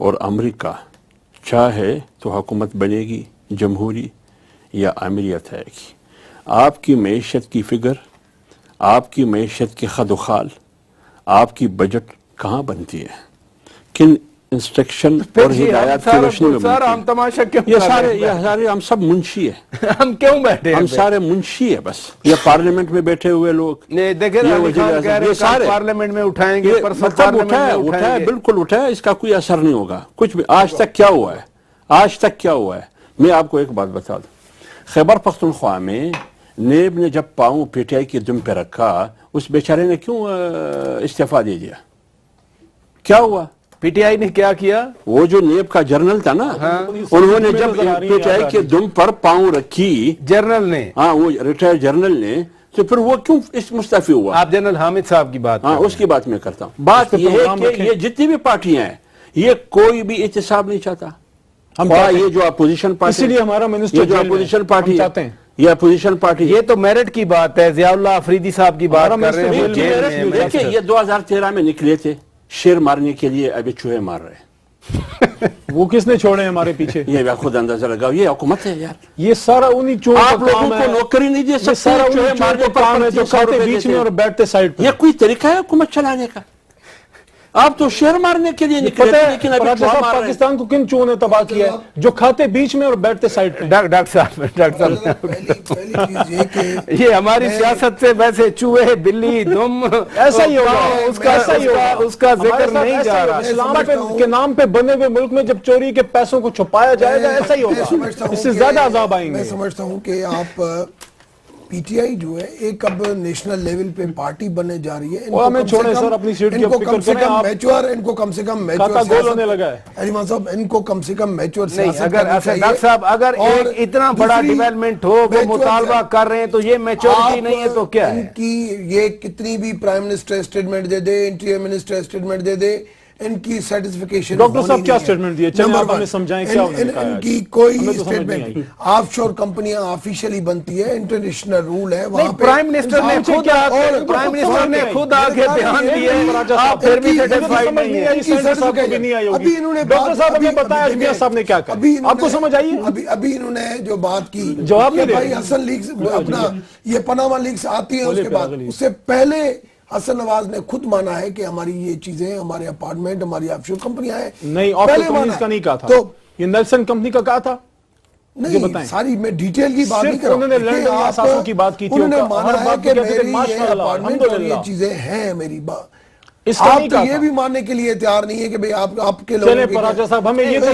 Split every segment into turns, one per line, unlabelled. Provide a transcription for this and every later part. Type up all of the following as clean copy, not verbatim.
اور امریکہ چاہے تو حکومت بنے گی جمہوری یا امریت ہے گی. آپ کی معیشت کی فگر، آپ کی معیشت کے خد و خال، آپ کی بجٹ کہاں بنتی ہے؟ کن انسٹرکشن اور ہدایات کی روشنی میں بنتی
ہم تماشا کیوں
ہے؟ یہ سارے ہم سب منشی ہیں.
ہم کیوں بیٹھے
ہم سارے منشی ہیں بس. یہ پارلیمنٹ میں بیٹھے ہوئے لوگ،
دیکھیں
یہ سارے
پارلیمنٹ میں اٹھائیں گے،
مطلب اٹھائے بالکل اٹھائے، اس کا کوئی اثر نہیں ہوگا کچھ بھی. آج تک کیا ہوا ہے؟ آج تک کیا ہوا ہے؟ میں آپ کو ایک بات بتا دوں. خیبر پختونخوا میں نیب نے جب پاؤں پی ٹی آئی کے دم پہ رکھا، اس بیچارے نے کیوں استعفیٰ دے دیا؟ کیا ہوا؟
پی ٹی آئی نے کیا کیا؟
وہ جو نیب کا جرنل تھا نا، انہوں نے جب پی ٹی آئی کے دم پر پاؤں رکھی،
جرنل نے،
ہاں وہ ریٹائر جرنل نے، تو پھر وہ کیوں اس مستعفی ہوا؟
آپ جنرل حامد صاحب کی بات،
ہاں اس کی بات میں کرتا ہوں. بات یہ ہے کہ یہ جتنی بھی پارٹیاں ہیں، یہ کوئی بھی احتساب نہیں چاہتا. یہ جو اپوزیشن پارٹی،
اسی لیے ہمارا منسٹر
یہ جو اپوزیشن پارٹی
چاہتے ہیں،
یہ اپوزیشن پارٹی،
یہ تو میرٹ کی بات ہے. ضیاء اللہ افریدی صاحب کی بات کر رہے ہیں.
دیکھیں یہ 2013 میں نکلے تھے شیر مارنے کے لیے، ابھی چوہے مار رہے ہیں.
وہ کس نے چھوڑے ہمارے پیچھے؟
یہ خود اندازہ لگاؤ، یہ حکومت ہے یار.
یہ سارا انہی چوہوں
آپ لوگوں کو نوکری نہیں دے سکتے،
سارا انہی چوہوں کا کام ہے جو کھاتے بیچ میں اور بیٹھتے سائڈ پہ.
یہ کوئی طریقہ ہے حکومت چلانے کا؟ آپ تو شیر مارنے کے لیے نکلے تھے، لیکن ابھی چوہا مار رہے ہیں.
پاکستان کو کن چوہوں نے تباہ کیا ہے؟ جو کھاتے بیچ میں اور بیٹھتے سائڈ پہ.
ڈاکٹر صاحب یہ ہماری سیاست سے ویسے چوہے، بلی، دم
ایسا ہی ہوگا،
اس کا ذکر نہیں جا رہا.
اسلام کے نام پہ بنے ہوئے ملک میں جب چوری کے پیسوں کو چھپایا جائے گا ایسا ہی ہوگا، اس سے زیادہ عذاب آئیں گے.
میں سمجھتا ہوں کہ آپ پی ٹی آئی جو ہے ایک اب نیشنل لیول پہ پارٹی بننے جا رہی ہے. ان کو کم سے کم میچور، ان کو کم سے کم میچور سیاست
ڈاکٹر صاحب اگر ایک اتنا بڑا ڈیولپمنٹ ہو وہ مطالبہ کر رہے ہیں تو یہ میچورٹی نہیں ہے تو کیا ہے؟
ان کی یہ کتنی بھی پرائم منسٹر اسٹیٹمنٹ دے دے، انٹیریئر منسٹر اسٹیٹمنٹ دے دے، ان کی سیٹسفیکیشن
ڈاکٹر صاحب کیا اسٹیٹمنٹ دیے؟ چلیے آپ ہمیں سمجھائیں کیا انہوں نے کہا.
ان کی کوئی اسٹیٹمنٹ، آف شور کمپنیاں آفیشیلی بنتی ہے، انٹرنیشنل رول ہے وہاں پہ.
پرائم منسٹر نے خود آگے بیان دیے، آپ پھر بھی سیٹسفائیڈ نہیں ہیں.
ابھی انہوں نے
ڈاکٹر صاحب ہمیں بتایا میاں صاحب نے کیا کہا، آپ کو سمجھ آئی؟
ابھی انہوں نے جو بات کی،
جواب نہیں دے
بھائی حسن لیکس اپنا یہ پاناما لیکس آتی ہے، اس کے بعد اس سے پہلے حسن نواز نے خود مانا ہے کہ ہماری یہ چیزیں، ہمارے اپارٹمنٹ، ہماری آف شور کمپنیاں ہیں.
نہیں، آف شور کمپنیز کا نہیں کہا تھا، یہ نیلسن کمپنی کا کہا تھا.
نہیں، ساری میں ڈیٹیل کی بات نہیں کر رہا ہوں.
انہوں نے لینڈ اثاثوں کی بات کی تھی،
انہوں نے مانا ہے کہ میری یہ اپارٹمنٹ اور یہ چیزیں ہیں میری بات. آپ تو یہ بھی ماننے کے لیے تیار نہیں ہے کہ بھئی آپ کے لوگوں
چلیں پراجہ صاحب ہمیں یہ تو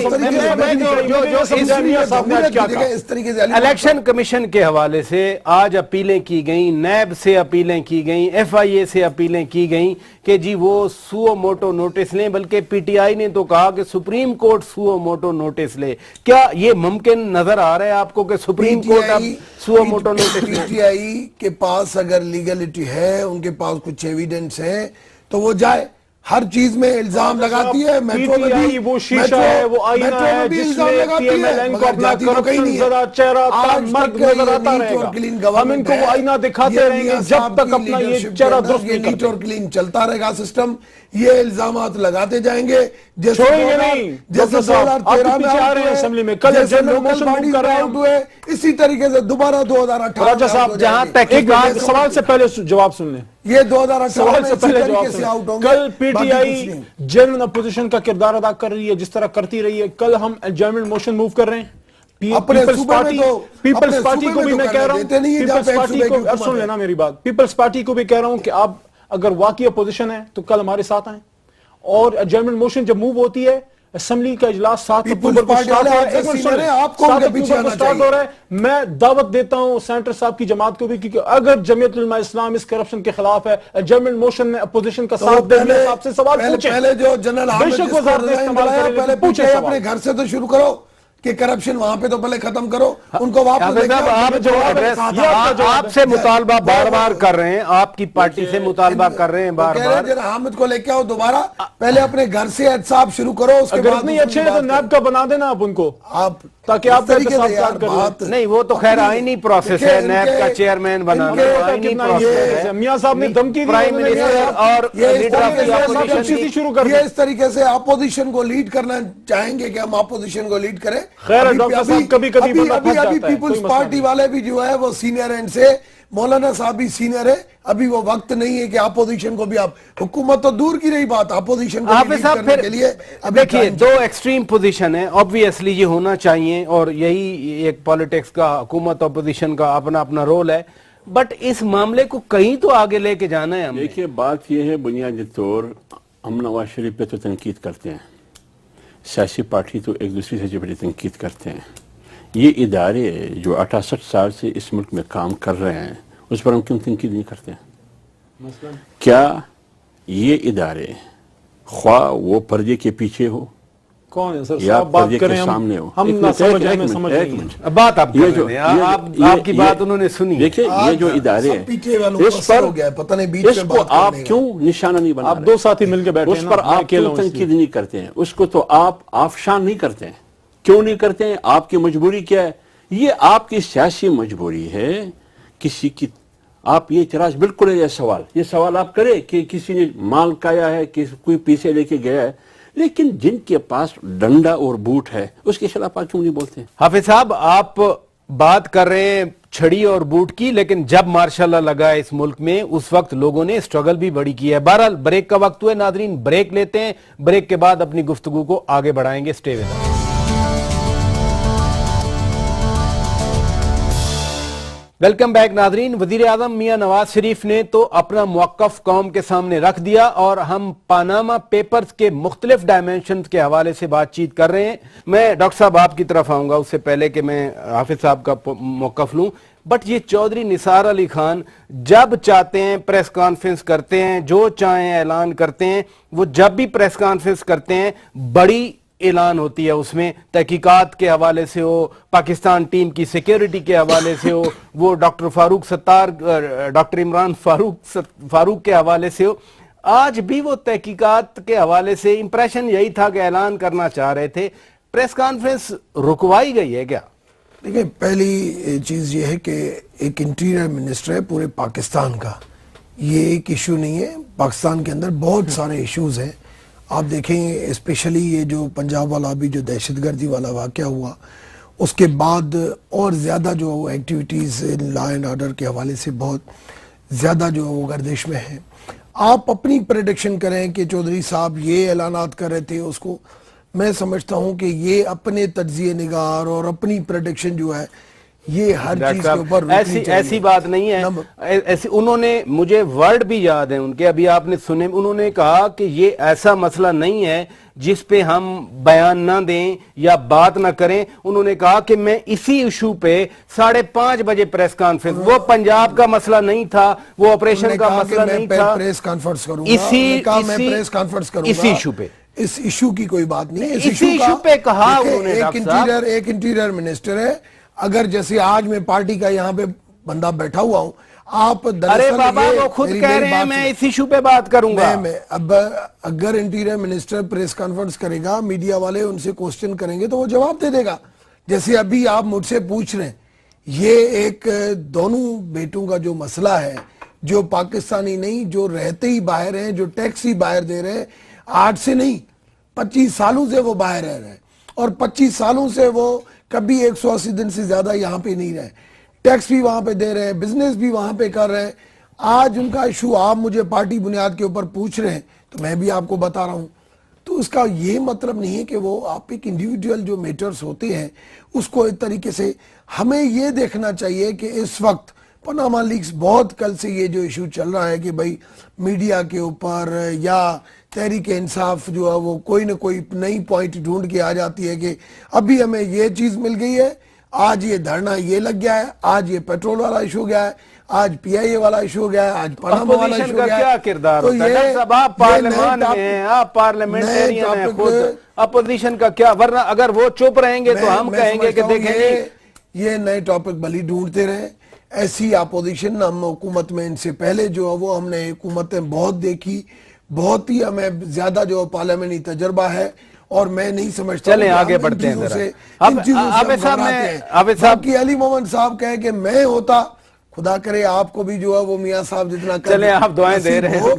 اس طریقے سے
الیکشن کمیشن کے حوالے سے آج اپیلیں کی گئیں، نیب سے اپیلیں کی گئیں، ایف آئی اے سے اپیلیں کی گئیں کہ جی وہ سو موٹو نوٹس لیں، بلکہ پی ٹی آئی نے تو کہا کہ Supreme Court suo motu notice لے. کیا یہ ممکن نظر آ رہا ہے آپ کو کہ سپریم کورٹ اب سو موٹو نوٹس لے؟
پی ٹی آئی کے پاس اگر لیگلٹی ہے، ان کے پاس کچھ ایویڈنس ہے تو وہ جائے. ہر چیز میں الزام لگاتی ہے.
میٹرو میں بھی وہ شیشہ ہے، وہ آئینہ ہے جس میں ٹی ایم ایل این کو اپنا کرپشن زدہ چہرہ مرد نظر آتا رہے گا. ہم ان کو وہ آئینہ دکھاتے رہیں گے جب تک اپنا یہ چہرہ درست نہیں کرتے.
نیٹ اور کلین چلتا رہے گا سسٹم. یہ الزامات لگاتے جائیں گے
چھوڑیں گے نہیں. جیسے 2013 میں آ رہے ہیں اسمبلی میں، کل جنرل موشن موو کر رہے ہیں،
اسی طریقے سے دوبارہ 2018
راجہ صاحب جہاں تک ایک سوال سے پہلے جواب سن لیں.
یہ 2018
میں اسی طریقے سے آؤٹ ہوں گے. کل P T I general opposition کا کردار ادا کر رہی ہے جس طرح کرتی رہی ہے. کل ہم جنرل موشن موو کر رہے ہیں. پیپلز پارٹی کو بھی میں کہہ رہا ہوں، پیپلز پارٹی کو سن لینا میری بات، پیپلز پارٹی کو بھی کہہ رہا ہوں کہ آپ اگر واقعی اپوزیشن ہے تو کل ہمارے ساتھ آئیں. اور جنرل موشن جب موو ہوتی ہے، اسمبلی کا اجلاس 7 اکتوبر کو سٹارٹ ہو رہا ہے. میں دعوت دیتا ہوں سینٹر صاحب کی جماعت کو بھی، کیونکہ اگر جمعیت علماء اسلام اس کرپشن کے خلاف ہے، جنرل موشن میں اپوزیشن کا ساتھ دینے آپ سے سوال پوچھیں.
پہلے جو جنرل حامد
بے شک وزارت استعمال کریں،
پہلے اپنے گھر سے تو شروع کرو. کہ کرپشن وہاں پہ تو پہلے ختم کرو, ان کو واپس لے کے
آپ سے مطالبہ بار بار کر رہے ہیں, آپ کی پارٹی سے مطالبہ کر رہے ہیں بار بار,
حامد کو لے کے آؤ دوبارہ, پہلے اپنے گھر سے احتساب شروع کرو, اس کے بعد
اتنی اچھے ہیں تو نیب کا بنا دینا آپ ان کو,
آپ
تاکہ آپ
نہیں, وہ تو خیر آئینی پروسیس ہے, نیب کا چیئرمین بنانا آئینی پروسیس ہے.
میاں صاحب نے دھمکی
پرائم منسٹر اور
یہ اس طریقے سے اپوزیشن کو لیڈ کرنا چاہیں گے کہ ہم اپوزیشن کو لیڈ کریں.
خیر ڈاکٹر صاحب کبھی
ابھی پیپلز پارٹی والے بھی جو ہے وہ سینئر اینڈ سے, مولانا صاحب بھی سینئر ہے, ابھی وہ وقت نہیں ہے کہ اپوزیشن کو بھی, آپ حکومت تو دور کی رہی بات, اپوزیشن کو لیڈ کرنے کے لیے
دیکھیے دو ایکسٹریم پوزیشن ہے, obviously یہ ہونا چاہیے اور یہی ایک پولیٹکس کا, حکومت اپوزیشن کا اپنا اپنا رول ہے, بٹ اس معاملے کو کہیں تو آگے لے کے جانا ہے ہمیں.
دیکھیے بات یہ ہے, بنیادی طور ہم نواز شریف پہ تو تنقید کرتے ہیں, سیاسی پارٹی تو ایک دوسرے سے جبری تنقید کرتے ہیں. یہ ادارے جو 68 سال سے اس ملک میں کام کر رہے ہیں اس پر ہم کیوں تنقید نہیں کرتے ہیں؟ کیا یہ ادارے خواہ وہ پردے کے پیچھے ہو
کون ہے سر
یا
صاحب بات
پردے
کریں,
کے سامنے ہو,
ہم نہ سمجھ رہے ہیں, سمجھ رہے ہیں
بات آپ کر رہے ہیں, آپ کی بات انہوں نے سنی.
دیکھیں یہ جو ادارے ہیں اس پر آپ کیوں نشانہ نہیں بنا,
آپ دو ساتھی مل کے بیٹھے ہیں,
اس پر آپ کیوں تنقید نہیں کرتے ہیں, اس کو تو آپ آفشان نہیں کرتے ہیں, کیوں نہیں کرتے ہیں؟ آپ کی مجبوری کیا ہے؟ یہ آپ کی سیاسی مجبوری ہے. کسی کی آپ یہ اعتراض بالکل ہے, یہ سوال آپ کرے کہ کسی نے مال کایا ہے, کوئی پیسے لے کے گیا ہے, لیکن جن کے پاس ڈنڈا اور بوٹ ہے اس کے خلاف آپ کیوں نہیں بولتے ہیں؟
حافظ صاحب آپ بات کر رہے ہیں چھڑی اور بوٹ کی, لیکن جب مارشاءاللہ لگا اس ملک میں اس وقت لوگوں نے اسٹرگل بھی بڑی کی ہے. بہرحال بریک کا وقت ہوئے ناظرین, بریک لیتے ہیں, بریک کے بعد اپنی گفتگو کو آگے بڑھائیں گے. Stay with us. Welcome back ناظرین. وزیر اعظم میاں نواز شریف نے تو اپنا موقف قوم کے سامنے رکھ دیا اور ہم پاناما پیپرز کے مختلف ڈائمنشنز کے حوالے سے بات چیت کر رہے ہیں. میں ڈاکٹر صاحب آپ کی طرف آؤں گا اس سے پہلے کہ میں حافظ صاحب کا موقف لوں, بٹ یہ چودھری نثار علی خان جب چاہتے ہیں پریس کانفرنس کرتے ہیں, جو چاہیں اعلان کرتے ہیں, وہ جب بھی پریس کانفرنس کرتے ہیں بڑی اعلان ہوتی ہے, اس میں تحقیقات کے حوالے سے ہو, پاکستان ٹیم کی سیکیورٹی کے حوالے سے ہو, وہ ڈاکٹر فاروق ستار, ڈاکٹر عمران فاروق کے حوالے سے ہو. آج بھی وہ تحقیقات کے حوالے سے امپریشن یہی تھا کہ اعلان کرنا چاہ رہے تھے, پریس کانفرنس رکوائی گئی ہے کیا؟
دیکھیں پہلی چیز یہ ہے کہ ایک انٹیریئر منسٹر ہے پورے پاکستان کا, یہ ایک ایشو نہیں ہے, پاکستان کے اندر بہت سارے ایشوز ہیں. آپ دیکھیں اسپیشلی یہ جو پنجاب والا بھی جو دہشت گردی والا واقعہ ہوا, اس کے بعد اور زیادہ جو ایکٹیویٹیز لا اینڈ آرڈر کے حوالے سے بہت زیادہ جو وہ گردش میں ہیں. آپ اپنی پریڈکشن کریں کہ چودھری صاحب یہ اعلانات کر رہے تھے, اس کو میں سمجھتا ہوں کہ یہ اپنے تجزیہ نگار اور اپنی پریڈکشن جو ہے یہ ہر چیز کے اوپر
ایسی بات نہیں ہے. انہوں نے, مجھے ورڈ بھی یاد ہیں ان کے, ابھی آپ نے سنے, انہوں نے کہا کہ یہ ایسا مسئلہ نہیں ہے جس پہ ہم بیان نہ دیں یا بات نہ کریں. انہوں نے کہا کہ میں اسی ایشو پہ 5:30 بجے پریس کانفرنس, وہ پنجاب کا مسئلہ نہیں تھا, وہ آپریشن کا مسئلہ نہیں تھا,
پریس کانفرنس کروں گا
اسی ایشو پہ.
اس ایشو کی کوئی بات نہیں ہے,
اسی ایشو پہ کہا انہوں نے.
ایک انٹیریئر منسٹر ہے, اگر جیسے آج میں پارٹی کا یہاں پہ بندہ بیٹھا ہوا ہوں, آپ
ارے بابا وہ خود کہہ رہے ہیں میں اس ایشو پہ بات کروں گا.
اب اگر انٹیریئر منسٹر پریس کانفرنس کرے گا, میڈیا والے ان سے کوسچن کریں گے تو وہ جواب دے دے گا. جیسے ابھی آپ مجھ سے پوچھ رہے ہیں, یہ ایک دونوں بیٹوں کا جو مسئلہ ہے, جو پاکستانی نہیں, جو رہتے ہی باہر ہیں, جو ٹیکس ہی باہر دے رہے ہیں, 8 سے نہیں 25 سالوں سے وہ باہر رہ رہے ہیں, اور 25 سالوں سے وہ کبھی 180 دن سے زیادہ یہاں پہ نہیں رہے, ٹیکس بھی وہاں پہ دے رہے ہیں, بزنس بھی وہاں پہ کر رہے ہیں. آج ان کا ایشو آپ مجھے پارٹی بنیاد کے اوپر پوچھ رہے ہیں تو میں بھی آپ کو بتا رہا ہوں. تو اس کا یہ مطلب نہیں ہے کہ وہ آپ ایک انڈیویڈول جو میٹرز ہوتے ہیں اس کو ایک طریقے سے, ہمیں یہ دیکھنا چاہیے کہ اس وقت پاناما لیکس, بہت کل سے یہ جو ایشو چل رہا ہے کہ بھائی میڈیا کے اوپر یا تحریک انصاف جو ہے وہ کوئی نہ کوئی نئی پوائنٹ ڈھونڈ کے آ جاتی ہے کہ ابھی ہمیں یہ چیز مل گئی ہے, آج یہ دھرنا یہ لگ گیا ہے, آج یہ پیٹرول والا ایشو گیا ہے, آج پی آئی اے والا ایشو ہو گیا ہے, آج پاناما والا ایشو ہو گیا ہے.
کیا کردار ہوتا ہے ڈاکٹر صاحب؟ آپ پارلیمان میں ہیں, آپ پارلیمنٹیرین ہیں خود, اپوزیشن کا کیا؟ ورنہ اگر وہ چپ رہیں گے تو ہم کہیں گے کہ دیکھیں
یہ نئے ٹاپک بلی ڈھونڈتے رہے. ایسی اپوزیشن ہم حکومت میں ان سے پہلے جو ہے وہ ہم نے حکومتیں بہت دیکھی, بہت ہی ہمیں زیادہ جو پارلیمنٹی تجربہ ہے, اور میں نہیں سمجھتا.
چلیں آگے بڑھتے ہیں ذرا.
باقی علی محمد صاحب کہے کہ میں ہوتا, خدا کرے آپ کو بھی جو ہے وہ میاں صاحب جتنا
چلیں آپ دعائیں دے رہے ہیں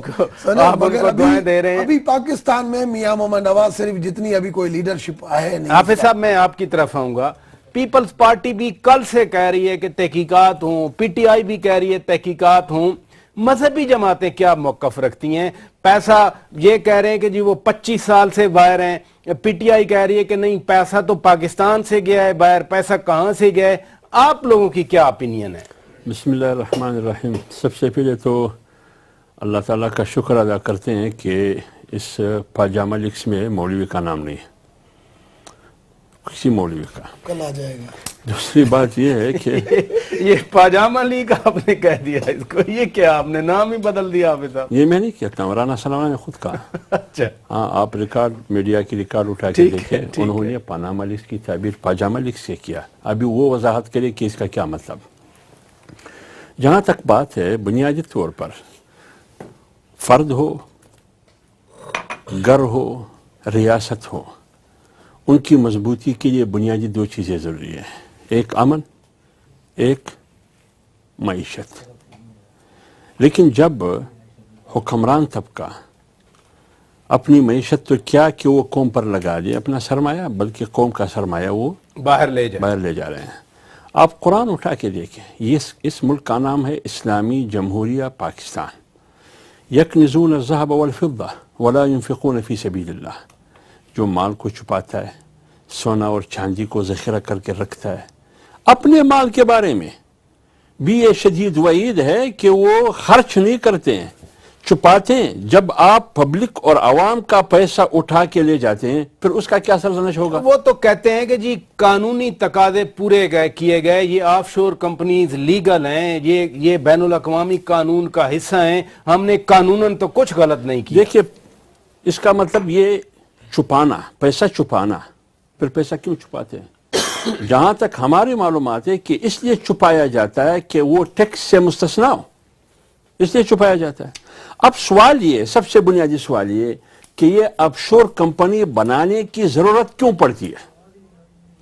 آپ ان کو دعائیں دے رہے ہیں.
ابھی پاکستان میں میاں محمد نواز شریف جتنی ابھی کوئی لیڈرشپ ہے نہیں.
حافظ صاحب میں آپ کی طرف آؤں گا. پیپلز پارٹی بھی کل سے کہہ رہی ہے کہ تحقیقات ہوں, پی ٹی آئی بھی کہہ رہی ہے تحقیقات ہوں. مذہبی جماعتیں کیا موقف رکھتی ہیں؟ پیسہ یہ کہہ رہے ہیں کہ جی وہ 25 سال سے باہر ہیں, پی ٹی آئی کہہ رہی ہے کہ نہیں پیسہ تو پاکستان سے گیا ہے باہر, پیسہ کہاں سے گیا ہے؟ آپ لوگوں کی کیا اپینین ہے؟
بسم اللہ الرحمن الرحیم. سب سے پہلے تو اللہ تعالیٰ کا شکر ادا کرتے ہیں کہ اس پاجامہ لیکس میں مولوی کا نام نہیں ہے, کسی مولوی کا.
کل آ جائے گا.
دوسری بات یہ ہے کہ
یہ پاجامہ لیگ آپ نے کہہ دیا اس کو, یہ کیا آپ نے نام ہی بدل دیا حافظ صاحب؟
یہ میں نہیں کہتا ہوں, رانا سلامہ نے خود کہا.
اچھا
ہاں, آپ ریکارڈ میڈیا کی ریکارڈ اٹھا کے دیکھیں, انہوں نے پاناما لیکس کی تعبیر پاجامہ لیکس سے کیا. ابھی وہ وضاحت کرے کہ اس کا کیا مطلب. جہاں تک بات ہے بنیادی طور پر فرد ہو, گھر ہو, ریاست ہو, ان کی مضبوطی کے لیے بنیادی دو چیزیں ضروری ہیں, ایک امن, ایک معیشت. لیکن جب حکمران طبقہ اپنی معیشت تو کیا کہ وہ قوم پر لگا دے اپنا سرمایہ, بلکہ قوم کا سرمایہ وہ
باہر لے
جا رہے ہیں. آپ قرآن اٹھا کے دیکھیں, اس ملک کا نام ہے اسلامی جمہوریہ پاکستان. یکنزون الذهب والفضة ولا ينفقون في سبيل اللہ. جو مال کو چھپاتا ہے, سونا اور چاندی کو ذخیرہ کر کے رکھتا ہے, اپنے مال کے بارے میں بھی یہ شدید وعید ہے کہ وہ خرچ نہیں کرتے ہیں, چھپاتے ہیں. جب آپ پبلک اور عوام کا پیسہ اٹھا کے لے جاتے ہیں پھر اس کا کیا سرزنش ہوگا؟
وہ تو کہتے ہیں کہ جی قانونی تقاضے پورے کیے گئے, یہ آف شور کمپنیز لیگل ہیں, یہ بین الاقوامی قانون کا حصہ ہیں, ہم نے قانوناً تو کچھ غلط نہیں کیا.
دیکھیے اس کا مطلب یہ چھپانا, پیسہ چھپانا, پھر پیسہ کیوں چھپاتے ہیں؟ جہاں تک ہماری معلومات ہے کہ اس لیے چھپایا جاتا ہے کہ وہ ٹیکس سے مستثنا ہو, اس لیے چھپایا جاتا ہے. اب سوال یہ, سب سے بنیادی سوال یہ کہ یہ آف شور کمپنی بنانے کی ضرورت کیوں پڑتی ہے؟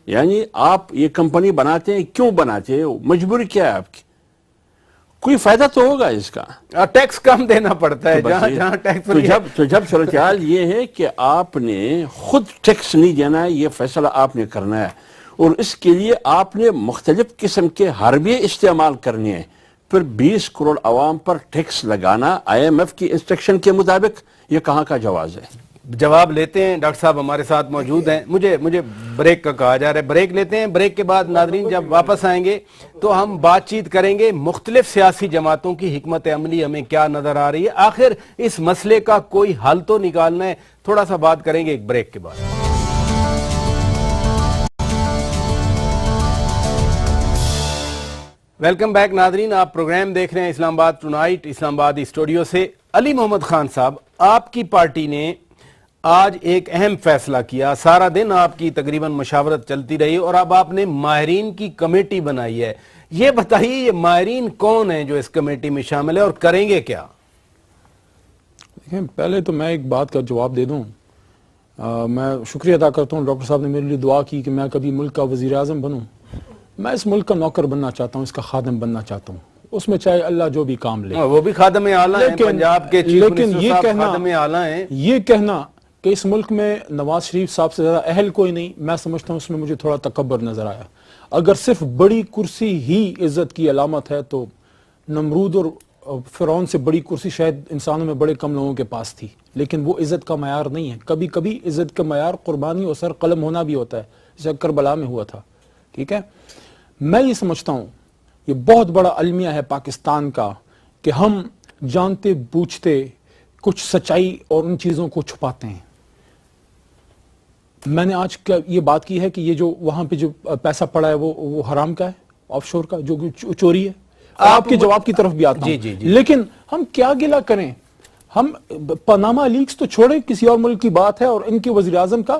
یعنی آپ یہ کمپنی بناتے ہیں, کیوں بناتے ہیں, مجبوری کیا ہے آپ کی؟ کوئی فائدہ تو ہوگا اس کا,
ٹیکس کم دینا پڑتا ہے جہاں ٹیکس.
تو جب صورتحال یہ ہے کہ آپ نے خود ٹیکس نہیں دینا ہے, یہ فیصلہ آپ نے کرنا ہے, اور اس کے لیے آپ نے مختلف قسم کے حربے استعمال کرنے ہیں, پھر 20 کروڑ عوام پر ٹیکس لگانا IMF کی انسٹرکشن کے مطابق, یہ کہاں کا جواز ہے؟
جواب لیتے ہیں, ڈاکٹر صاحب ہمارے ساتھ موجود ہیں. مجھے بریک کا کہا جا رہا ہے, بریک لیتے ہیں. بریک کے بعد ناظرین جب واپس آئیں گے تو ہم بات چیت کریں گے مختلف سیاسی جماعتوں کی حکمت عملی ہمیں کیا نظر آ رہی ہے, آخر اس مسئلے کا کوئی حل تو نکالنا ہے. تھوڑا سا بات کریں گے ایک بریک کے بعد. ویلکم بیک ناظرین, آپ پروگرام دیکھ رہے ہیں اسلام آباد ٹونائٹ, اسلام آبادی اسٹوڈیو سے. علی محمد خان صاحب, آپ کی پارٹی نے آج ایک اہم فیصلہ کیا. سارا دن آپ کی تقریباً مشاورت چلتی رہی اور اب آپ نے ماہرین کی کمیٹی بنائی ہے. یہ بتائیے یہ ماہرین کون ہیں جو اس کمیٹی میں شامل ہے اور کریں گے کیا؟
پہلے تو میں ایک بات کا جواب دے دوں. میں شکریہ ادا کرتا ہوں, ڈاکٹر صاحب نے میرے لیے دعا کی کہ میں کبھی ملک کا وزیر اعظم بنوں. میں اس ملک کا نوکر بننا چاہتا ہوں, اس کا خادم بننا چاہتا ہوں, اس میں چاہے اللہ جو بھی کام لے.
وہ بھی خادم اعلیٰ ہیں, پنجاب کے چیف منسٹر صاحب خادم اعلیٰ ہیں.
یہ کہنا کہ اس ملک میں نواز شریف صاحب سے زیادہ اہل کوئی نہیں, میں سمجھتا ہوں اس میں مجھے تھوڑا تکبر نظر آیا. اگر صرف بڑی کرسی ہی عزت کی علامت ہے تو نمرود اور فرعون سے بڑی کرسی شاید انسانوں میں بڑے کم لوگوں کے پاس تھی, لیکن وہ عزت کا معیار نہیں ہے. کبھی کبھی عزت کا معیار قربانی اور سر قلم ہونا بھی ہوتا ہے, جیسے کربلا میں ہوا تھا. ٹھیک ہے, میں یہ سمجھتا ہوں یہ بہت بڑا المیہ ہے پاکستان کا کہ ہم جانتے بوجھتے کچھ سچائی اور ان چیزوں کو چھپاتے ہیں. میں نے آج یہ بات کی ہے کہ یہ جو وہاں پہ جو پیسہ پڑا ہے وہ حرام کا ہے, آف شور کا, جو چوری ہے. آپ کے جواب کی طرف بھی آتا ہوں، لیکن ہم کیا گلہ کریں؟ ہم پاناما لیکس تو چھوڑے، کسی اور ملک کی بات ہے، اور ان کے وزیر اعظم کا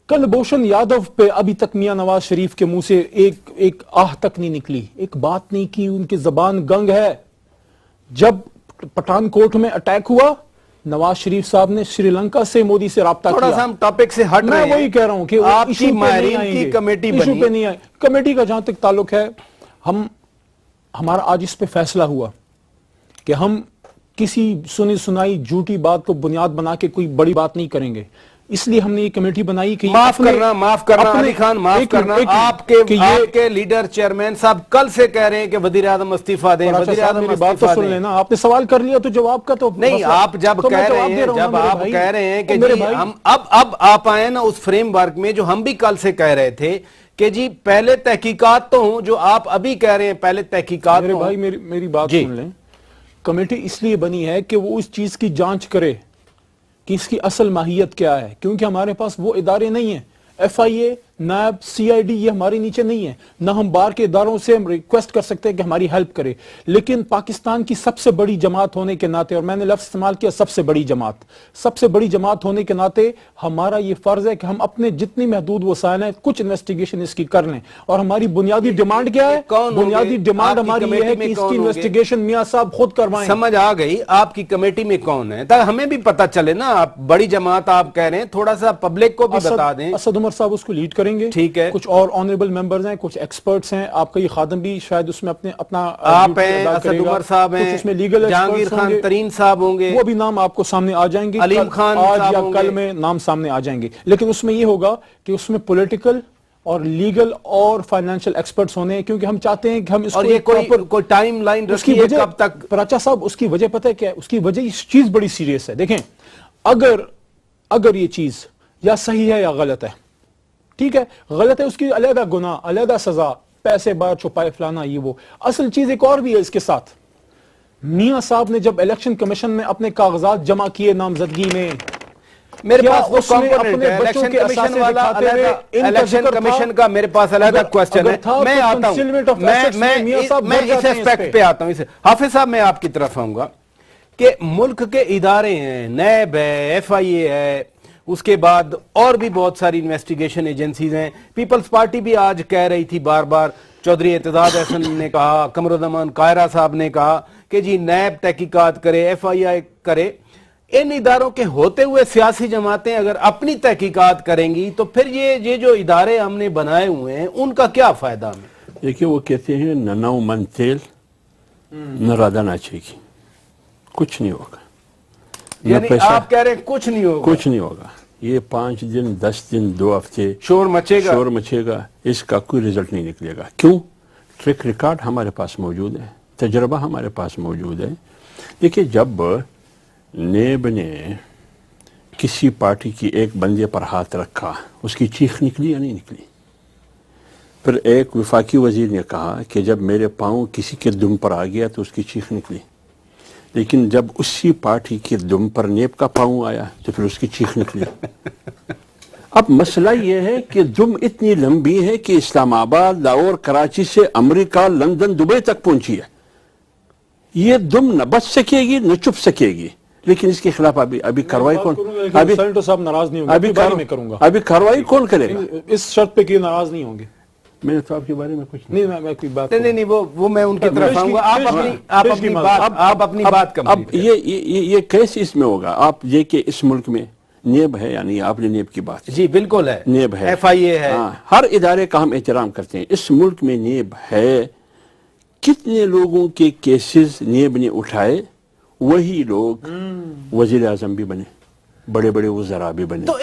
کلبھوشن یادو پہ ابھی تک میاں نواز شریف کے منہ سے ایک آہ تک نہیں نکلی، ایک بات نہیں کی، ان کی زبان گنگ ہے۔ جب پٹھان کوٹ میں اٹیک ہوا، نواز شریف صاحب نے سری لنکا سے مودی سے رابطہ کیا۔
تھوڑا سا ہم ٹاپک سے ہٹ رہے ہیں،
میں وہی کہہ رہا ہوں کہ
آپ کی ماہرین کی کمیٹی بنی،
ایشو پہ نہیں آئے۔ کمیٹی کا جہاں تک تعلق ہے، ہمارا آج اس پہ فیصلہ ہوا کہ ہم کسی سنی سنائی جھوٹی بات کو بنیاد بنا کے کوئی بڑی بات نہیں کریں گے، اس لیے ہم نے یہ کمیٹی بنائی کہ
معاف کرنا علی خان، معاف کرنا، آپ کے لیڈر چیئرمین صاحب کل سے کہہ رہے ہیں کہ وزیر اعظم استعفیٰ دیں، وزیر اعظم
بات تو سن لینا، آپ نے سوال کر لیا تو جواب کا تو
نہیں، آپ جب کہہ رہے ہیں کہ جی ہم اب آپ آئے نا اس فریم ورک میں جو ہم بھی کل سے کہہ رہے تھے کہ جی پہلے تحقیقات تو ہوں، جو آپ ابھی کہہ رہے ہیں پہلے تحقیقات
میرے بھائی میری بات سن لیں۔ کمیٹی اس لیے بنی ہے کہ وہ اس چیز کی جانچ کرے کہ اس کی اصل ماہیت کیا ہے، کیونکہ ہمارے پاس وہ ادارے نہیں ہیں، F I A, NAB, C I D, یہ ہمارے نیچے نہیں ہے، نہ ہم باہر کے اداروں سے ہم ریکویسٹ کر سکتے ہیں کہ ہماری ہیلپ کرے، لیکن پاکستان کی سب سے بڑی جماعت ہونے کے ناطے، اور میں نے لفظ استعمال کیا سب سے بڑی جماعت ہونے کے ناطے ہمارا یہ فرض ہے کہ ہم اپنے جتنی محدود وسائل ہیں کچھ انویسٹیگیشن اس کی کر لیں، اور ہماری بنیادی ڈیمانڈ کیا ہے؟ بنیادی ڈیمانڈ ہماری یہ ہے کہ اس کی انویسٹیگیشن میاں صاحب خود کروائیں۔
سمجھ آ گئی، آپ کی کمیٹی میں کون ہے تاکہ ہمیں بھی پتہ چلے نا، آپ بڑی جماعت آپ کہہ رہے ہیں، تھوڑا سا پبلک کو بھی بتا دیں۔
اسد عمر صاحب اس کو لیڈ کریں گے،
ٹھیک ہے،
کچھ اور آنریبل ممبرز ہیں، کچھ ایکسپرٹس ہیں، آپ کا یہ خادم بھی شاید اس میں اپنا
آپ ہیں، اسد عمر صاحب ہیں،
اس میں لیگل
جہانگیر خان ترین صاحب ہوں گے،
وہ بھی نام آپ کو سامنے آ جائیں گے،
علیم خان
آج یا کل میں نام سامنے آ جائیں گے، لیکن اس میں یہ ہوگا کہ اس میں پولیٹیکل اور لیگل اور فائنینشل ایکسپرٹس ہونے ہیں، کیونکہ ہم چاہتے ہیں کہ ہم اس کو
کوئی ٹائم لائن رکھی ہے کب تک؟
پراچا صاحب اس کی وجہ پتہ ہے کیا ہے؟ اس کی وجہ اس چیز بڑی سیریس ہے۔ دیکھیں، اگر یہ چیز یا صحیح ہے یا غلط ہے، ٹھیک ہے، غلط ہے، اس کی علیحدہ گناہ، علیحدہ سزا، پیسے باہر چھپائے فلانا یہ وہ، اصل چیز ایک اور بھی ہے اس کے ساتھ۔ میاں صاحب نے جب الیکشن کمیشن میں اپنے کاغذات جمع کیے نامزدگی میں،
میرے پاس وہ کمپوننٹ ہے، الیکشن کمیشن والا الیکشن کمیشن کا میرے پاس علیحدہ کوسچن ہے، میں آتا ہوں، میں اس اسپیکٹ پہ آتا ہوں۔ حافظ صاحب میں آپ کی طرف آؤں گا کہ ملک کے ادارے ہیں، نیب ہے، ایف آئی اے ہے، اس کے بعد اور بھی بہت ساری انویسٹیگیشن ایجنسیز ہیں، پیپلز پارٹی بھی آج کہہ رہی تھی بار بار، چودھری اعتزاز احسن نے کہا، قمرالزمان قاہرہ صاحب نے کہا کہ جی نیب تحقیقات کرے، ایف آئی اے کرے۔ ان اداروں کے ہوتے ہوئے سیاسی جماعتیں اگر اپنی تحقیقات کریں گی تو پھر یہ جو ادارے ہم نے بنائے ہوئے ہیں ان کا کیا فائدہ ہمیں؟
دیکھیں، وہ کہتے ہیں نہ نو من تیل نہ رادہ ناچے گی، کچھ نہیں ہوگا،
یعنی آپ کہہ رہے ہیں کچھ نہیں ہوگا؟
کچھ نہیں ہوگا، یہ 5 دن 10 دن 2 ہفتے
شور مچے گا،
اس کا کوئی رزلٹ نہیں نکلے گا۔ کیوں؟ ٹریک ریکارڈ ہمارے پاس موجود ہے، تجربہ ہمارے پاس موجود ہے۔ دیکھیں، جب نیب نے کسی پارٹی کی ایک بندے پر ہاتھ رکھا، اس کی چیخ نکلی یا نہیں نکلی؟ پھر ایک وفاقی وزیر نے کہا کہ جب میرے پاؤں کسی کے دم پر آ گیا تو اس کی چیخ نکلی، لیکن جب اسی پارٹی کے دم پر نیب کا پاؤں آیا تو پھر اس کی چیخ نکلی۔ اب مسئلہ یہ ہے کہ دم اتنی لمبی ہے کہ اسلام آباد، لاہور، کراچی سے امریکہ، لندن، دبئی تک پہنچی ہے۔ یہ دم نہ بچ سکے گی نہ چھپ سکے گی، لیکن اس کے خلاف ابھی کاروائی کون؟
سینیٹر صاحب ناراض نہیں ہوں گے،
ابھی کاروائی کون کرے گا؟
اس شرط پہ کہ ناراض نہیں ہوں گے۔
میں نے تو آپ کے بارے میں کچھ
نہیں، میں کوئی بات
نہیں، وہ میں ان کی طرف آؤں گا، آپ اپنی بات
اب یہ کیسے اس میں ہوگا؟ آپ دیکھیں اس ملک میں نیب ہے، یعنی آپ نے نیب کی بات،
جی بالکل ہے،
نیب ہے،
ایف آئی اے ہے،
ہر ادارے کا ہم احترام کرتے ہیں، اس ملک میں نیب ہے۔ کتنے لوگوں کے کیسز نیب نے اٹھائے، وہی لوگ وزیر اعظم بھی بنے، بڑے بڑے وزراء بھی بنے۔
تو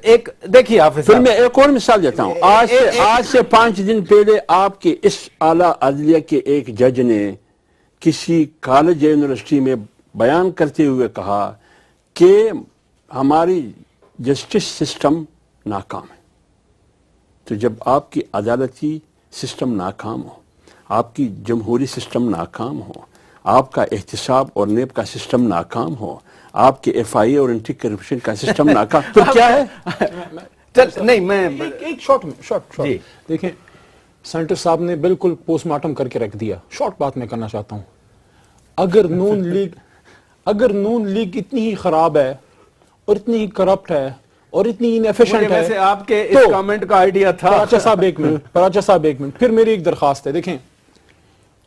ایک دیکھیے حافظ
پھر میں ایک اور مثال دیتا ہوں، آج سے 5 دن پہلے آپ کے اس اعلیٰ عدلیہ کے ایک جج نے کسی کالج یونیورسٹی میں بیان کرتے ہوئے کہا کہ ہماری جسٹس سسٹم ناکام ہے۔ تو جب آپ کی عدالتی سسٹم ناکام ہو، آپ کی جمہوری سسٹم ناکام ہو، آپ کا احتساب اور نیب کا سسٹم ناکام ہو، آپ کے ایف آئی اے اور اینٹی کرپشن کا سسٹم ناکام، تو کیا ہے؟
نہیں، میں ایک شارٹ
جی
دیکھیں، سینٹر صاحب نے بالکل پوسٹ مارٹم کر کے رکھ دیا. شارٹ بات میں کرنا چاہتا ہوں, اگر نون لیگ اتنی ہی خراب ہے اور اتنی ہی کرپٹ ہے اور اتنی انیفیشنٹ ہے,
آپ کے اس کامنٹ کا آئیڈیا تھا.
پراچا صاحب ایک منٹ, پھر میری ایک درخواست ہے, دیکھیں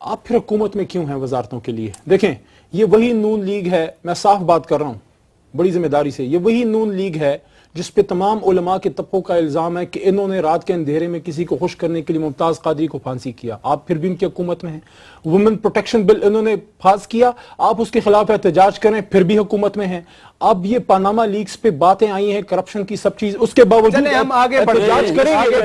آپ پھر حکومت میں کیوں ہیں وزارتوں کے لیے؟ دیکھیں یہ وہی نون لیگ ہے, میں صاف بات کر رہا ہوں بڑی ذمہ داری سے, یہ وہی نون لیگ ہے جس پہ تمام علماء کے طبقوں کا الزام ہے کہ انہوں نے رات کے اندھیرے میں کسی کو خوش کرنے کے لیے ممتاز قادری کو پھانسی کیا. آپ پھر بھی ان کی حکومت میں ہیں. وومن پروٹیکشن بل انہوں نے پاس کیا, آپ اس کے خلاف احتجاج کریں, پھر بھی حکومت میں ہیں. اب یہ پاناما لیکس پہ باتیں آئی ہیں, کرپشن کی سب چیز, اس کے باوجود
ہم آگے
احتجاج کریں گے,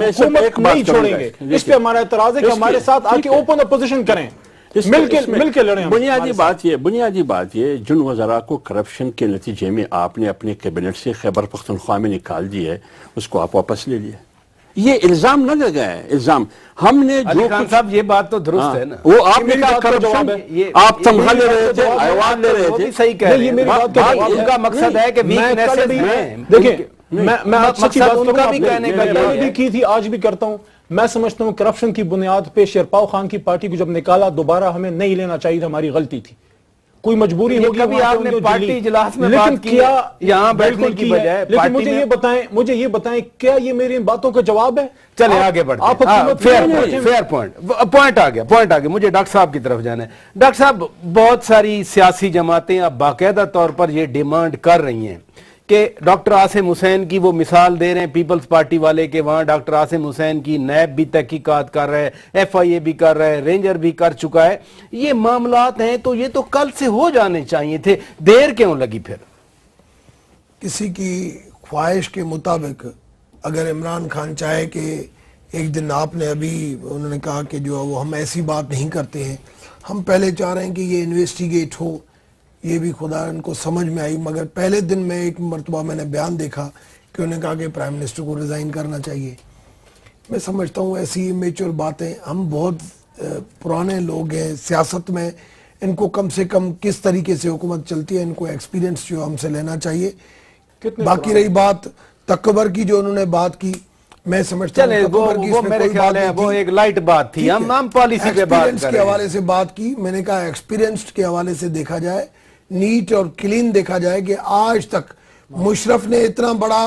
حکومت نہیں چھوڑیں گے. اس پہ ہمارا اعتراض ہے کہ ہمارے ساتھ آ کے اوپن اپوزیشن کریں, مل کے لڑیں.
بنیادی بات یہ جن وزراء کو کرپشن کے نتیجے میں آپ نے اپنے کیبنٹ سے خیبر پختونخوا میں نکال دیا ہے, اس کو آپ واپس لے لیا. یہ الزام نہ لگا ہے, الزام ہم نے جو
صاحب یہ بات تو درست ہے نا,
وہ آپ نے کہا کرپشن آپ سنبھال رہے تھے, ایوان لے رہے تھے,
صحیح کہہ رہے ہیں. ان کا مقصد ہے کہ
دیکھیں میں سچی بات ان کا بھی کہنے کا بھی کی تھی, آج بھی کرتا ہوں. میں سمجھتا ہوں کرپشن کی بنیاد پہ شیرپاؤ خان کی پارٹی کو جب نکالا, دوبارہ ہمیں نہیں لینا چاہیے تھا, ہماری غلطی تھی, کوئی مجبوری ہوگی.
کبھی آپ نے پارٹی اجلاس میں بات کی یہاں بیٹھنے کی بجائے,
لیکن مجھے یہ بتائیں کیا یہ میری ان باتوں کا جواب ہے؟
چلیں آگے بڑھتے ہیں. فیئر پوائنٹ آ گیا. مجھے ڈاکٹر صاحب کی طرف جانا ہے. ڈاکٹر صاحب بہت ساری سیاسی جماعتیں اب باقاعدہ طور پر یہ ڈیمانڈ کر رہی ہیں کہ ڈاکٹر عاصم حسین کی وہ مثال دے رہے ہیں پیپلز پارٹی والے کہ وہاں ڈاکٹر عاصم حسین کی نیب بھی تحقیقات کر رہے ہیں, FIA بھی کر رہے ہیں, رینجر بھی کر چکا ہے. یہ معاملات ہیں تو یہ تو کل سے ہو جانے چاہیے تھے, دیر کیوں لگی پھر؟
کسی کی خواہش کے مطابق اگر عمران خان چاہے کہ ایک دن آپ نے ابھی انہوں نے کہا کہ جو وہ ہم ایسی بات نہیں کرتے ہیں, ہم پہلے چاہ رہے ہیں کہ یہ انویسٹیگیٹ ہو, یہ بھی خدا ان کو سمجھ میں آئی. مگر پہلے دن میں ایک مرتبہ میں نے بیان دیکھا کہ انہوں نے کہا کہ پرائم منسٹر کو ریزائن کرنا چاہیے. میں سمجھتا ہوں ایسی میچور باتیں, ہم بہت پرانے لوگ ہیں سیاست میں, ان کو کم سے کم کس طریقے سے حکومت چلتی ہے ان کو ایکسپیرینس جو ہم سے لینا چاہیے. باقی رہی بات تکبر کی جو انہوں نے بات کی, میں سمجھتا ہوں
وہ میرے خیال ہے وہ ایک لائٹ بات تھی, ہم پالیسی پہ بات کر رہے ہیں.
کے حوالے سے بات کی, میں نے کہا ایکسپیرینس کے حوالے سے دیکھا جائے, نیٹ اور کلین دیکھا جائے کہ آج تک مشرف نے اتنا بڑا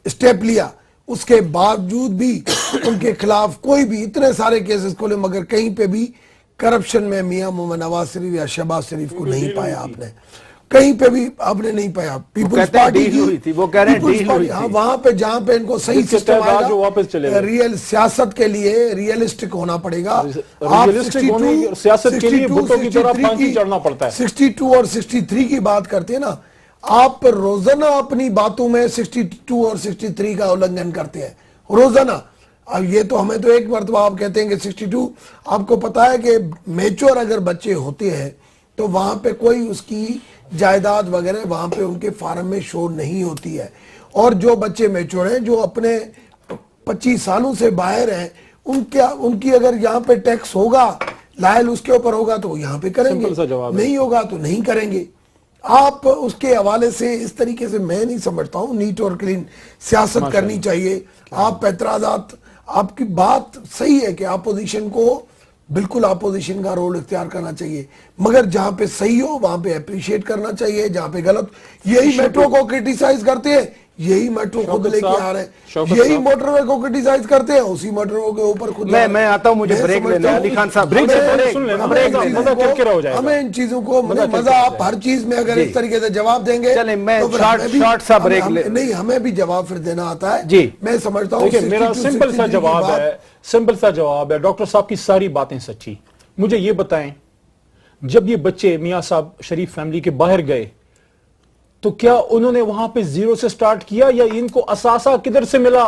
اسٹیپ لیا, اس کے باوجود بھی ان کے خلاف کوئی بھی اتنے سارے کیسز کھولے, مگر کہیں پہ بھی کرپشن میں میاں محمد نواز شریف یا شہباز شریف کو نہیں پایا. آپ نے کہیں پہ بھی آپ نے نہیں پایا. پیپلز پارٹی کی
وہ کہہ رہے ہیں
وہاں پہ جہاں پہ ان کو صحیح سسٹم آئے, ریئل سیاست کے لیے ریئلسٹک ہونا پڑے گا.
سیاست کے لیے بھٹو کی طرح پھانسی چڑھنا پڑتا ہے.
62 اور 63 کی بات کرتے ہیں نا آپ, روزانہ اپنی باتوں میں 62 اور 63 کا النگھن کرتے ہیں روزانہ. اب یہ تو ہمیں تو ایک مرتبہ آپ کہتے ہیں کہ 62, آپ کو پتا ہے کہ میچور اگر بچے ہوتے ہیں تو وہاں پہ کوئی اس کی جائیداد وغیرہ وہاں پہ ان کے فارم میں شو نہیں ہوتی ہے. اور جو بچے میچور ہیں جو اپنے 25 سالوں سے باہر ہیں, ان کی اگر یہاں پہ ٹیکس ہوگا لائل اس کے اوپر ہوگا تو یہاں پہ کریں گے, نہیں ہوگا تو نہیں کریں گے. آپ اس کے حوالے سے اس طریقے سے میں نہیں سمجھتا ہوں نیٹ اور کلین سیاست کرنی چاہیے. آپ اعتراضات, آپ کی بات صحیح ہے کہ اپوزیشن کو بالکل اپوزیشن کا رول اختیار کرنا چاہیے, مگر جہاں پہ صحیح ہو وہاں پہ اپریشیٹ کرنا چاہیے, جہاں پہ غلط. یہی میٹرو کو کرٹیسائز کرتے ہیں, یہی میٹرو خود لے کے آ رہے ہیں, یہی موٹر وے کو کرٹیسائز کرتے ہیں, اسی موٹر وے کے اوپر خود.
میں آتا ہوں, مجھے بریک لینا. علی خان صاحب
ہمیں ان چیزوں کو مزہ, آپ ہر چیز میں اگر اس طریقے سے جواب دیں گے نہیں, ہمیں بھی جواب پھر دینا آتا ہے. میں سمجھتا ہوں
میرا سمپل سا جواب ہے, ڈاکٹر صاحب کی ساری باتیں سچی. مجھے یہ بتائیں جب یہ بچے میاں صاحب شریف فیملی کے باہر گئے تو کیا انہوں نے وہاں پہ زیرو سے سٹارٹ کیا یا ان کو اثاثہ کدھر سے ملا؟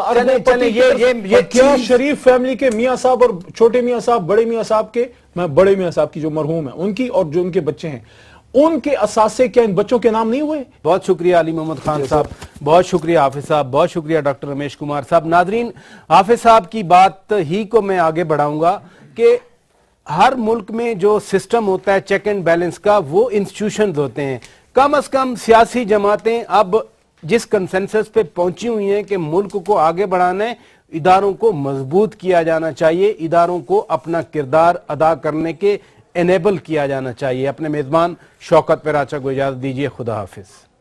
کیا شریف فیملی کے میاں صاحب اور چھوٹے میاں صاحب, بڑے میاں صاحب کے, میں بڑے میاں صاحب کی جو مرحوم ہیں ان کی اور جو ان کے بچے ہیں ان کے اثاثے کیا ان بچوں کے نام نہیں ہوئے؟
بہت شکریہ علی محمد خان صاحب, بہت شکریہ حافظ صاحب, بہت شکریہ ڈاکٹر رمیش کمار صاحب. ناظرین, حافظ صاحب کی بات ہی کو میں آگے بڑھاؤں گا کہ ہر ملک میں جو سسٹم ہوتا ہے چیک اینڈ بیلنس کا, وہ انسٹیٹیوشنز ہوتے ہیں. کم از کم سیاسی جماعتیں اب جس کنسنسس پہ پہنچی ہوئی ہیں کہ ملک کو آگے بڑھانا ہے, اداروں کو مضبوط کیا جانا چاہیے، اداروں کو اپنا کردار ادا کرنے کے انیبل کیا جانا چاہیے۔ اپنے میزبان شوکت پراچا کو اجازت دیجیے، خدا حافظ۔